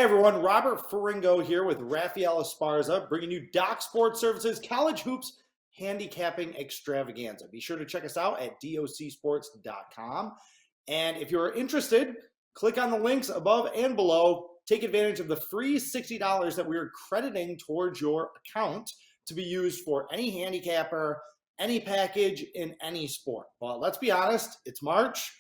Everyone, Robert Ferringo here with Raphael Esparza, bringing you Doc Sports Services College Hoops Handicapping Extravaganza. Be sure to check us out at docsports.com. And if you're interested, click on the links above and below. Take advantage of the free $60 that we're crediting towards your account to be used for any handicapper, any package in any sport. But let's be honest, it's March.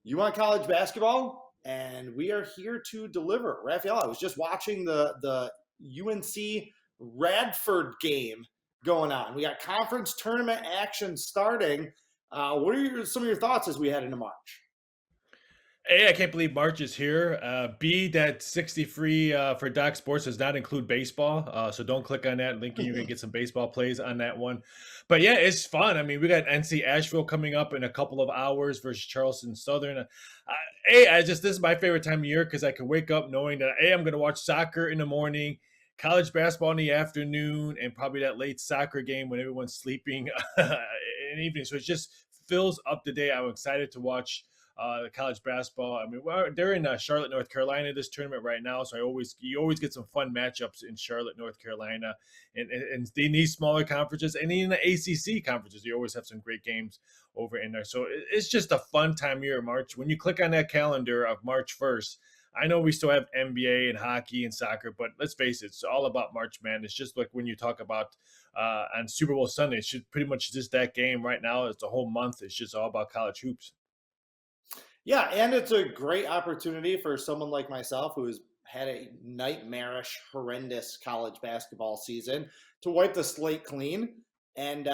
You want college basketball? And we are here to deliver. Raphael, I was just watching the UNC Radford game going on. We got conference tournament action starting. What are some of your thoughts as we head into March? A, I can't believe March is here. B, that 60 free for Doc Sports does not include baseball. So don't click on that link and you're going to get some baseball plays on that one. But yeah, it's fun. I mean, we got NC Asheville coming up in a couple of hours versus Charleston Southern. This is my favorite time of year because I can wake up knowing that, I'm going to watch soccer in the morning, college basketball in the afternoon, and probably that late soccer game when everyone's sleeping in the evening. So it just fills up the day. I'm excited to watch the college basketball. I mean, they're in Charlotte, North Carolina, this tournament right now. So you always get some fun matchups in Charlotte, North Carolina, and in these smaller conferences, and in the ACC conferences, you always have some great games over in there. So it's just a fun time of year, March. When you click on that calendar of March 1st, I know we still have NBA and hockey and soccer, but let's face it, it's all about March Madness. Just like when you talk about on Super Bowl Sunday, it's just pretty much just that game right now. It's a whole month. It's just all about college hoops. Yeah, and it's a great opportunity for someone like myself who has had a nightmarish, horrendous college basketball season to wipe the slate clean and,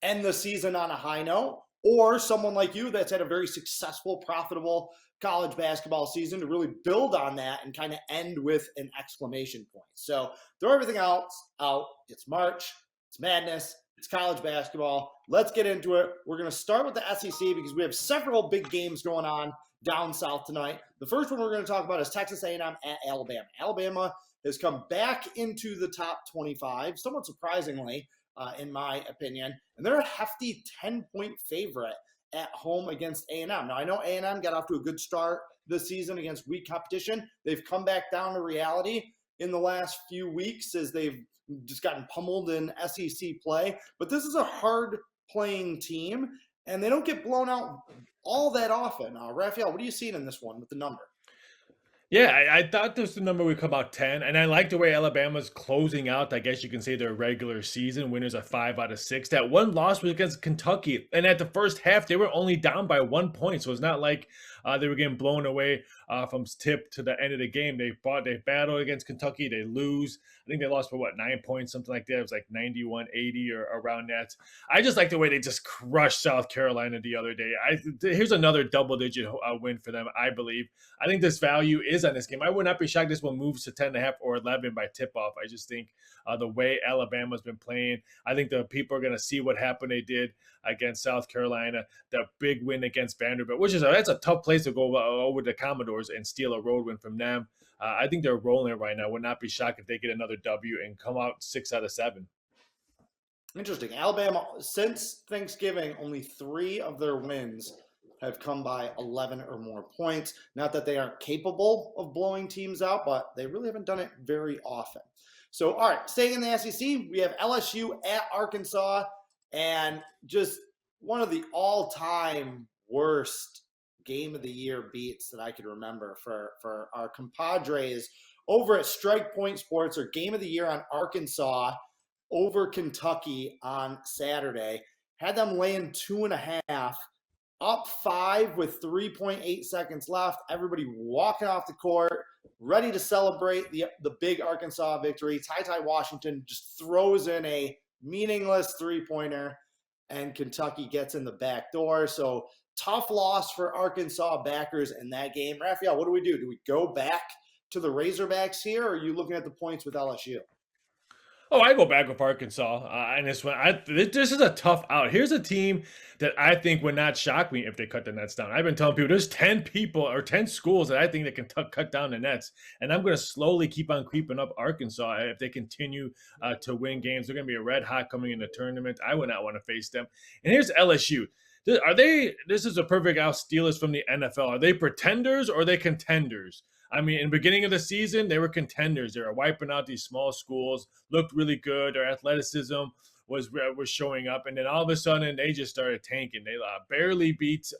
end the season on a high note. Or someone like you that's had a very successful, profitable college basketball season to really build on that and kind of end with an exclamation point. So throw everything else out. It's March. It's madness. It's college basketball. Let's get into it. We're going to start with the SEC because we have several big games going on down south tonight. The first one we're going to talk about is Texas A&M at Alabama. Alabama has come back into the top 25, somewhat surprisingly, in my opinion. And they're a hefty 10-point favorite at home against A&M. Now, I know A&M got off to a good start this season against weak competition. They've come back down to reality in the last few weeks as they've just gotten pummeled in SEC play. But this is a hard-playing team, and they don't get blown out all that often. Raphael, what are you seeing in this one with the number? Yeah, I thought this the number would come out 10, and I like the way Alabama's closing out, I guess you can say, their regular season. Winners are 5 out of 6. That one loss was against Kentucky, and at the first half, they were only down by 1 point, so it's not like they were getting blown away from tip to the end of the game. They battled against Kentucky, they lose. I think they lost for, 9 points, something like that. It was like 91-80 or around that. I just like the way they just crushed South Carolina the other day. Here's another double-digit win for them, I believe. I think this value is on this game. I would not be shocked this one moves to 10.5 or 11 by tip-off. I just think the way Alabama's been playing, I think the people are going to see what happened they did against South Carolina, the big win against Vanderbilt, that's a tough place to go over the Commodores and steal a road win from them. I think they're rolling right now. Would not be shocked if they get another W and come out 6 out of 7. Interesting. Alabama, since Thanksgiving, only 3 of their wins have come by 11 or more points. Not that they aren't capable of blowing teams out, but they really haven't done it very often. So, all right, staying in the SEC, we have LSU at Arkansas, and just one of the all-time worst game of the year beats that I could remember for our compadres over at Strike Point Sports, or game of the year on Arkansas over Kentucky on Saturday. Had them laying 2.5. Up 5 with 3.8 seconds left. Everybody walking off the court, ready to celebrate the big Arkansas victory. Ty Washington just throws in a meaningless three-pointer, and Kentucky gets in the back door. So tough loss for Arkansas backers in that game. Raphael, what do we do? Do we go back to the Razorbacks here, or are you looking at the points with LSU? Oh, I go back with Arkansas in this one. This is a tough out. Here's a team that I think would not shock me if they cut the nets down. I've been telling people there's 10 people or 10 schools that I think that can cut down the nets, and I'm going to slowly keep on creeping up Arkansas if they continue to win games. They're going to be a red hot coming in the tournament. I would not want to face them. And here's LSU. This is a perfect out steal us from the NFL. Are they pretenders or are they contenders? I mean, in the beginning of the season, they were contenders. They were wiping out these small schools, looked really good. Their athleticism was showing up, and then all of a sudden they just started tanking. They barely beat.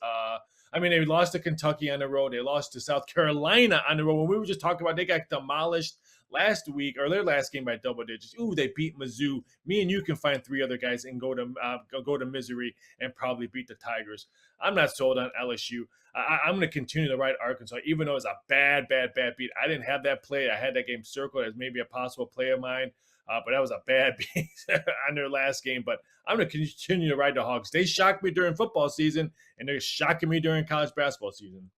I mean, they lost to Kentucky on the road. They lost to South Carolina on the road. When we were just talking about, they got demolished last week or their last game by double digits. Ooh, they beat Mizzou. Me and you can find three other guys and go to Missouri and probably beat the Tigers. I'm not sold on LSU. I'm going to continue to ride Arkansas, even though it's a bad beat. I didn't have that play. I had that game circled as maybe a possible play of mine. But that was a bad beat on their last game. But I'm going to continue to ride the Hogs. They shocked me during football season, and they're shocking me during college basketball season.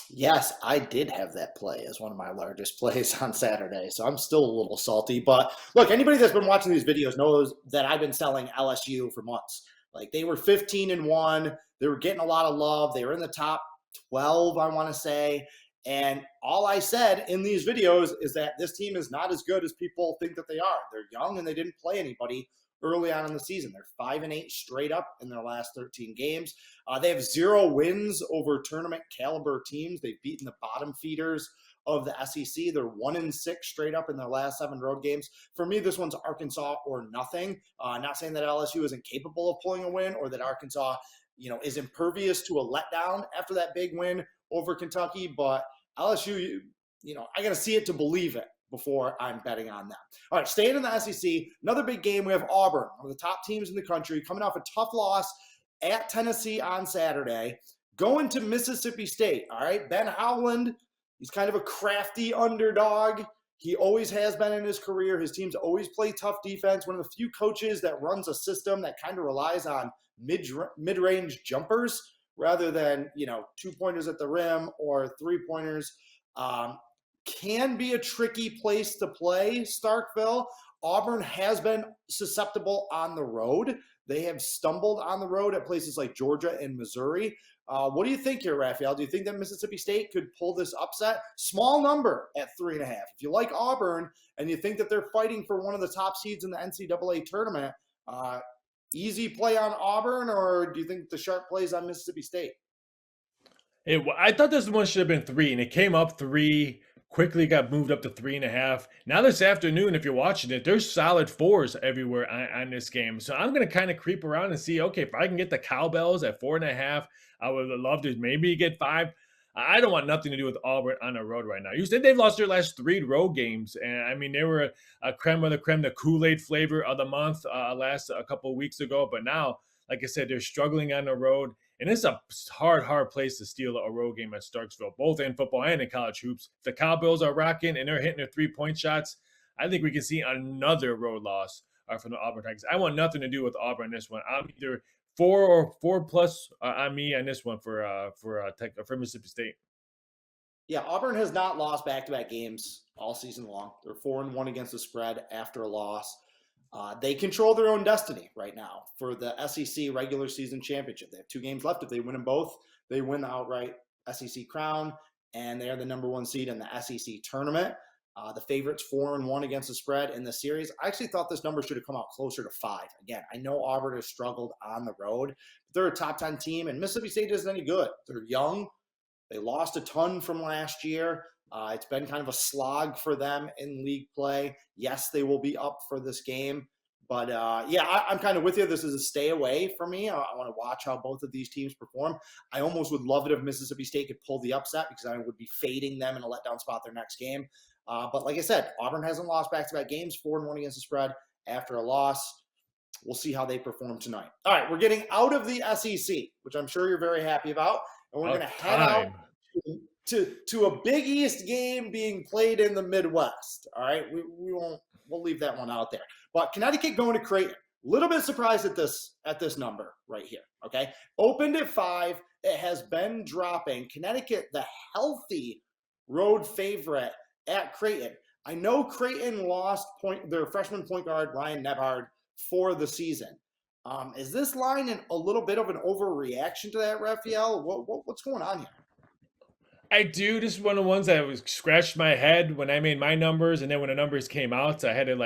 Yes, I did have that play as one of my largest plays on Saturday, so I'm still a little salty. But look, anybody that's been watching these videos knows that I've been selling LSU for months. Like, they were 15-1, they were getting a lot of love, they were in the top 12, I want to say. And all I said in these videos is that this team is not as good as people think that they are. They're young and they didn't play anybody early on in the season. They're 5-8 straight up in their last 13 games. They have 0 wins over tournament caliber teams. They've beaten the bottom feeders of the SEC. They're 1-6 straight up in their last 7 road games. For me, this one's Arkansas or nothing. Not saying that LSU isn't capable of pulling a win or that Arkansas, is impervious to a letdown after that big win over Kentucky, but LSU, I got to see it to believe it before I'm betting on them. All right, staying in the SEC, another big game. We have Auburn, one of the top teams in the country, coming off a tough loss at Tennessee on Saturday, going to Mississippi State. All right, Ben Howland, he's kind of a crafty underdog. He always has been in his career. His teams always play tough defense. One of the few coaches that runs a system that kind of relies on mid-range jumpers rather than, 2-pointers at the rim or 3-pointers. Can be a tricky place to play, Starkville. Auburn has been susceptible on the road. They have stumbled on the road at places like Georgia and Missouri. What do you think here, Raphael? Do you think that Mississippi State could pull this upset? Small number at 3.5. If you like Auburn and you think that they're fighting for one of the top seeds in the NCAA tournament, easy play on Auburn, or do you think the sharp plays on Mississippi State? I thought this one should have been 3, and it came up 3, quickly got moved up to 3.5. Now this afternoon, if you're watching it, there's solid 4s everywhere on this game. So I'm going to kind of creep around and see, okay, if I can get the cowbells at 4.5, I would love to maybe get 5. I don't want nothing to do with Auburn on the road right now. You said they've lost their last 3 road games, and I mean, they were a creme of the creme, the Kool-Aid flavor of the month last a couple of weeks ago. But now, like I said, they're struggling on the road, and it's a hard place to steal a road game at Starksville, both in football and in college hoops. If the Cowbells are rocking and they're hitting their 3-point shots, I think we can see another road loss from the Auburn Tigers. I want nothing to do with Auburn in this one. I'm either 4 or 4+ on me on this one for Mississippi State. Yeah, Auburn has not lost back-to-back games all season long. They're 4-1 against the spread after a loss. They control their own destiny right now for the SEC regular season championship. They have 2 games left. If they win them both, they win the outright SEC crown, and they are the number 1 seed in the SEC tournament. The favorites 4-1 against the spread in the series. I actually thought this number should have come out closer to 5. Again, I know Auburn has struggled on the road, but they're a top 10 team, and Mississippi State isn't any good. They're young. They lost a ton from last year. It's been kind of a slog for them in league play. Yes, they will be up for this game. But, I'm kind of with you. This is a stay away for me. I want to watch how both of these teams perform. I almost would love it if Mississippi State could pull the upset because I would be fading them in a letdown spot their next game. But like I said, Auburn hasn't lost back-to-back games, 4-1 against the spread after a loss. We'll see how they perform tonight. All right, we're getting out of the SEC, which I'm sure you're very happy about. And we're going to head out to a Big East game being played in the Midwest. All right, we'll leave that one out there. But Connecticut going to Creighton. A little bit surprised at this number right here. Okay, opened at 5. It has been dropping. Connecticut, the healthy road favorite at Creighton. I know Creighton lost their freshman point guard Ryan Nebhard for the season. Is this line a little bit of an overreaction to that, Raphael? What's going on here? I do. This is one of the ones that was scratched my head when I made my numbers, and then when the numbers came out, I had to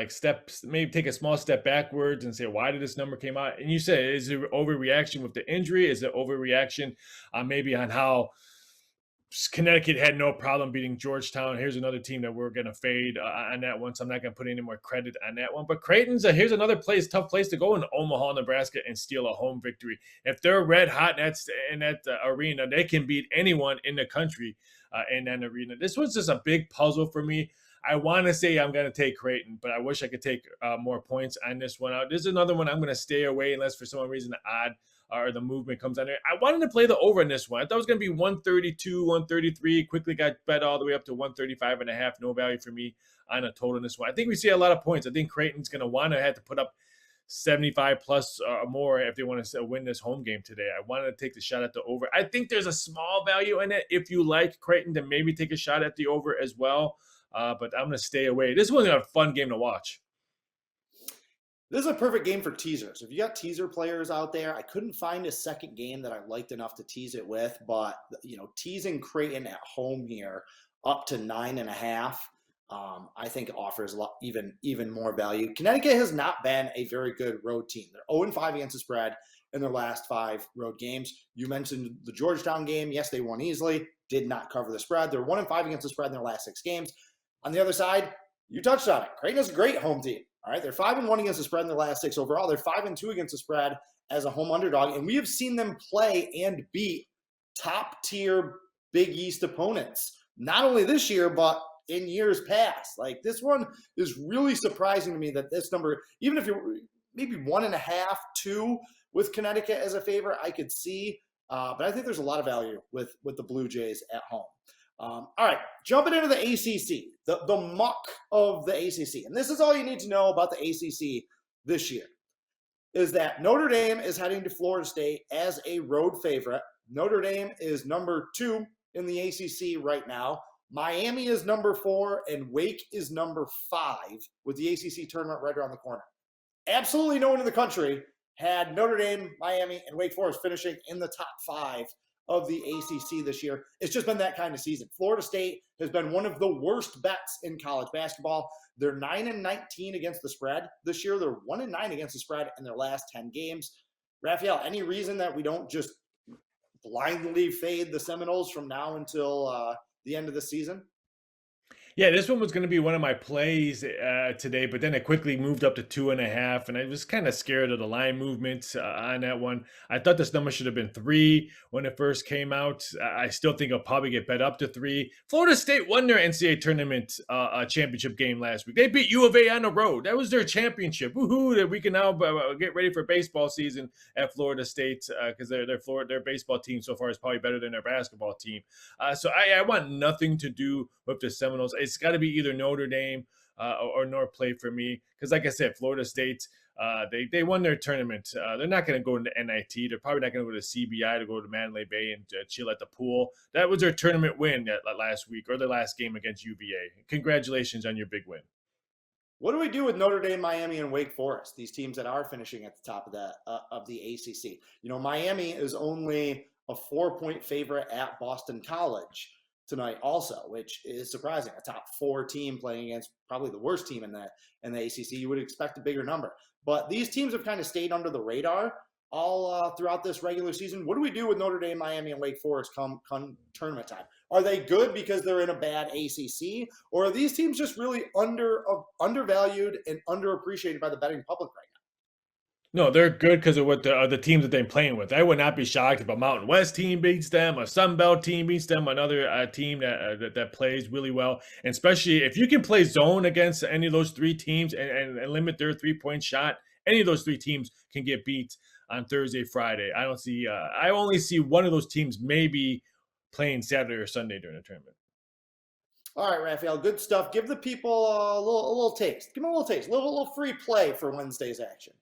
maybe take a small step backwards and say, why did this number came out? And you said, is it overreaction with the injury? Is it overreaction maybe on how Connecticut had no problem beating Georgetown. Here's another team that we're going to fade on that one, so I'm not going to put any more credit on that one. But Creighton's here's another place, tough place to go in Omaha, Nebraska, and steal a home victory. If they're red hot in that arena, they can beat anyone in the country in that arena. This was just a big puzzle for me. I want to say I'm going to take Creighton, but I wish I could take more points on this one out. This is another one I'm going to stay away unless for some reason the odd or the movement comes on there. I wanted to play the over in this one. I thought it was going to be 132, 133. Quickly got bet all the way up to 135.5. No value for me on a total in this one. I think we see a lot of points. I think Creighton's going to want to have to put up 75 plus or more if they want to win this home game today. I wanted to take the shot at the over. I think there's a small value in it. If you like Creighton, then maybe take a shot at the over as well. But I'm going to stay away. This was a fun game to watch. This is a perfect game for teasers. If you got teaser players out there, I couldn't find a second game that I liked enough to tease it with, but teasing Creighton at home here up to 9.5, I think offers a lot, even more value. Connecticut has not been a very good road team. They're 0-5 against the spread in their last 5 road games. You mentioned the Georgetown game. Yes, they won easily, did not cover the spread. They're 1-5 against the spread in their last 6 games. On the other side, you touched on it. Creighton is a great home team. All right, they're 5-1 against the spread in their last 6 overall. They're 5-2 against the spread as a home underdog, and we have seen them play and beat top-tier Big East opponents. Not only this year, but in years past. Like, this one is really surprising to me that this number, even if you're maybe 1.5, 2 with Connecticut as a favorite, I could see. But I think there's a lot of value with the Blue Jays at home. All right, jumping into the ACC, the muck of the ACC. And this is all you need to know about the ACC this year, is that Notre Dame is heading to Florida State as a road favorite. Notre Dame is number 2 in the ACC right now. Miami is number 4, and Wake is number 5, with the ACC tournament right around the corner. Absolutely no one in the country had Notre Dame, Miami, and Wake Forest finishing in the top 5 of the ACC this year. It's just been that kind of season. Florida State has been one of the worst bets in college basketball. They're 9-19 against the spread this year. They're 1-9 against the spread in their last 10 games. Raphael, any reason that we don't just blindly fade the Seminoles from now until the end of the season? Yeah, this one was going to be one of my plays today, but then it quickly moved up to 2.5, and I was kind of scared of the line movement on that one. I thought this number should have been 3 when it first came out. I still think it'll probably get bet up to 3. Florida State won their NCAA tournament championship game last week. They beat U of A on the road. That was their championship. Woohoo! That we can now get ready for baseball season at Florida State because their baseball team so far is probably better than their basketball team. So I want nothing to do with the Seminoles. It's got to be either Notre Dame or North Play for me. Because like I said, Florida State, they won their tournament. They're not going to go into NIT. They're probably not going to go to CBI to go to Mandalay Bay and chill at the pool. That was their tournament win last week, or their last game against UVA. Congratulations on your big win. What do we do with Notre Dame, Miami, and Wake Forest, these teams that are finishing at the top of the ACC? Miami is only a 4-point favorite at Boston College tonight also, which is surprising. A top 4 team playing against probably the worst team in the ACC. You would expect a bigger number. But these teams have kind of stayed under the radar all throughout this regular season. What do we do with Notre Dame, Miami, and Wake Forest come tournament time? Are they good because they're in a bad ACC? Or are these teams just really undervalued and underappreciated by the betting public right now? No, they're good because of what the teams that they're playing with. I would not be shocked if a Mountain West team beats them, a Sun Belt team beats them, another team that plays really well. And especially if you can play zone against any of those 3 teams and limit their 3-point shot, any of those 3 teams can get beat on Thursday, Friday. I don't see. I only see one of those teams maybe playing Saturday or Sunday during the tournament. All right, Raphael, good stuff. Give the people a little taste. Give them a little taste, a little free play for Wednesday's action.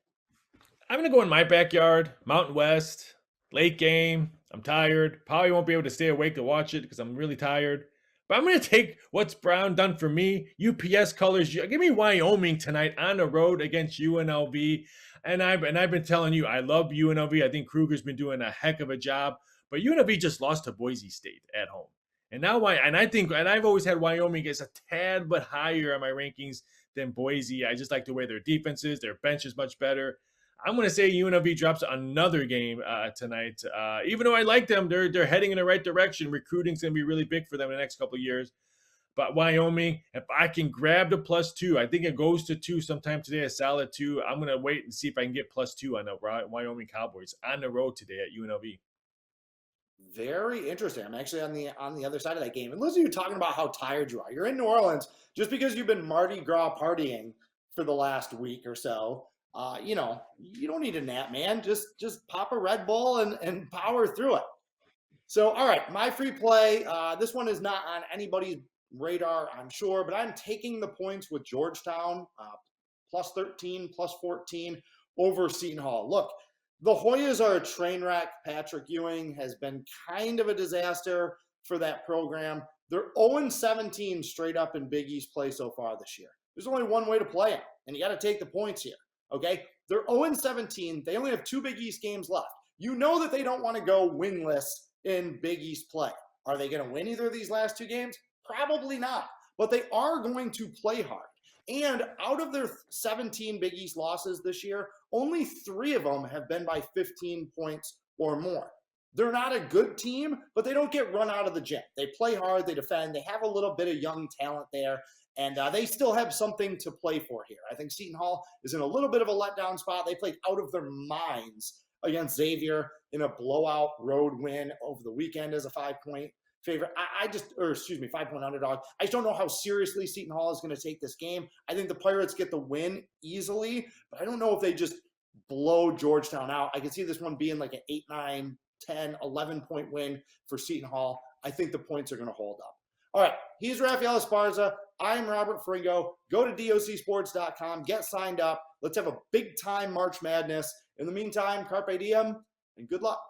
I'm going to go in my backyard, Mountain West, late game. I'm tired. Probably won't be able to stay awake to watch it because I'm really tired. But I'm going to take what's Brown done for me. UPS colors. Give me Wyoming tonight on the road against UNLV. And I've been telling you, I love UNLV. I think Kruger's been doing a heck of a job. But UNLV just lost to Boise State at home. And now I've always had Wyoming as a tad but higher on my rankings than Boise. I just like the way their defense is. Their bench is much better. I'm going to say UNLV drops another game tonight. Even though I like them, they're heading in the right direction. Recruiting's going to be really big for them in the next couple of years. But Wyoming, if I can grab the +2, I think it goes to 2 sometime today, a solid 2. I'm going to wait and see if I can get +2 on the Wyoming Cowboys on the road today at UNLV. Very interesting. I'm actually on the other side of that game. And listen, you're talking about how tired you are. You're in New Orleans just because you've been Mardi Gras partying for the last week or so. You know, you don't need a nap, man. Just pop a Red Bull and power through it. So, all right, my free play. This one is not on anybody's radar, I'm sure, but I'm taking the points with Georgetown, +13, +14 over Seton Hall. Look, the Hoyas are a train wreck. Patrick Ewing has been kind of a disaster for that program. They're 0-17 straight up in Big East play so far this year. There's only one way to play them, and you got to take the points here, okay? They're 0-17. They only have 2 Big East games left. You know that they don't want to go winless in Big East play. Are they going to win either of these last 2 games? Probably not, but they are going to play hard. And out of their 17 Big East losses this year, only 3 of them have been by 15 points or more. They're not a good team, but they don't get run out of the gym. They play hard, they defend, they have a little bit of young talent there, and they still have something to play for here. I think Seton Hall is in a little bit of a letdown spot. They played out of their minds against Xavier in a blowout road win over the weekend as a 5-point favorite. 5-point underdog. I just don't know how seriously Seton Hall is going to take this game. I think the Pirates get the win easily, but I don't know if they just blow Georgetown out. I can see this one being like an 8, 9, 10, 11-point win for Seton Hall. I think the points are going to hold up. All right, he's Raphael Esparza. I'm Robert Ferringo. Go to docsports.com, get signed up. Let's have a big-time March Madness. In the meantime, carpe diem, and good luck.